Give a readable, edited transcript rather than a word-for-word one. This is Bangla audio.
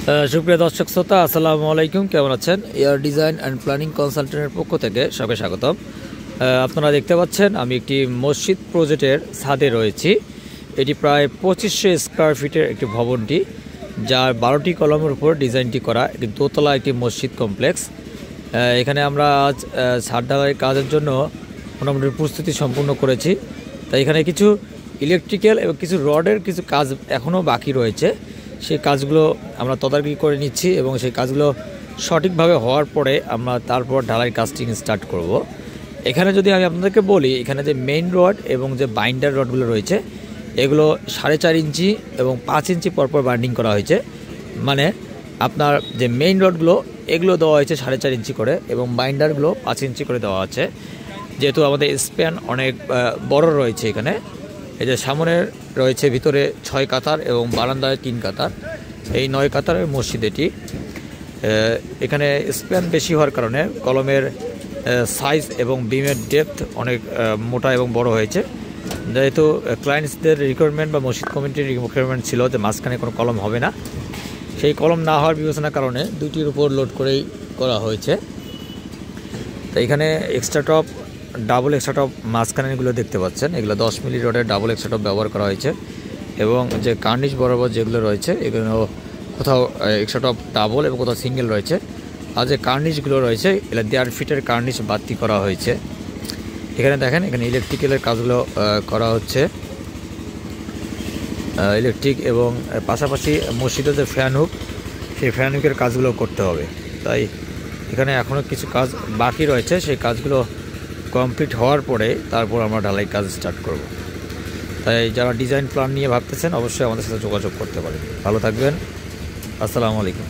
সুপ্রিয় দর্শক শ্রোতা, আসসালামু আলাইকুম। কেমন আছেন? এয়ার ডিজাইন অ্যান্ড প্ল্যানিং কনসালটেন্টের পক্ষ থেকে সবাইকে স্বাগতম। আপনারা দেখতে পাচ্ছেন আমি একটি মসজিদ প্রজেক্টের ছাদে রয়েছি। এটি প্রায় 2500 স্কোয়ার ফিটের একটি ভবনটি, যার 12টি কলমের উপর ডিজাইনটি করা একটি দোতলা একটি মসজিদ কমপ্লেক্স। এখানে আমরা আজ ছাদ ঢালাইয়ের কাজের জন্য মোটামুটি প্রস্তুতি সম্পূর্ণ করেছি। তাই এখানে কিছু ইলেকট্রিক্যাল এবং কিছু রডের কিছু কাজ এখনও বাকি রয়েছে। সেই কাজগুলো আমরা তদারকি করে নিচ্ছি এবং সেই কাজগুলো সঠিকভাবে হওয়ার পরে আমরা তারপর ঢালাই কাস্টিং স্টার্ট করব। এখানে যদি আমি আপনাদেরকে বলি, এখানে যে মেইন রড এবং যে বাইন্ডার রডগুলো রয়েছে এগুলো 4.5 ইঞ্চি এবং 5 ইঞ্চি পরপর বাইন্ডিং করা হয়েছে। মানে আপনার যে মেইন রডগুলো এগুলো দেওয়া হয়েছে 4.5 ইঞ্চি করে এবং বাইন্ডারগুলো 5 ইঞ্চি করে দেওয়া আছে। যেহেতু আমাদের স্প্যান অনেক বড় রয়েছে, এখানে এই যে সামনে রয়েছে ভিতরে 6 কাতার এবং বারান্দায় 3 কাতার, এই 9 কাতারের মসজিদ এটি। এখানে স্প্যান বেশি হওয়ার কারণে কলমের সাইজ এবং বিমের ডেপথ অনেক মোটা এবং বড় হয়েছে। যেহেতু ক্লায়েন্টসদের রিকোয়ারমেন্ট বা মসজিদ কমিটির রিকোয়ারমেন্ট ছিল যে মাঝখানে কোনো কলম হবে না, সেই কলম না হওয়ার বিবেচনার কারণে দুইটির উপর লোড করেই করা হয়েছে। তো এখানে extra top, double extra top মাঝখানেগুলো দেখতে পাচ্ছেন, এগুলো 10 মিলি রডের ডাবল এক্সট্রা টপ ব্যবহার করা হয়েছে এবং যে কার্নিশ বরাবর যেগুলো রয়েছে এগুলো কোথাও এক্সট্রা টপ ডাবল এবং কোথাও সিঙ্গেল রয়েছে। আর যে কার্নিশগুলো রয়েছে এগুলো 1.5 ফিটের কার্নিশ বাড়তি করা হয়েছে। এখানে দেখেন, এখানে ইলেকট্রিক্যালের কাজগুলো করা হচ্ছে, ইলেকট্রিক এবং পাশাপাশি মসজিদের যে ফ্যান হুক, সেই ফ্যান হুকের কাজগুলো করতে হবে। তাই এখানে এখনও কিছু কাজ বাকি রয়েছে, সেই কাজগুলো কমপ্লিট হওয়ার পরে তারপর আমরা ঢালাই কাজ স্টার্ট করব। তাই যারা ডিজাইন প্ল্যান নিয়ে ভাবতেছেন অবশ্যই আমাদের সাথে যোগাযোগ করতে পারেন। ভালো থাকবেন, আসসালামু আলাইকুম।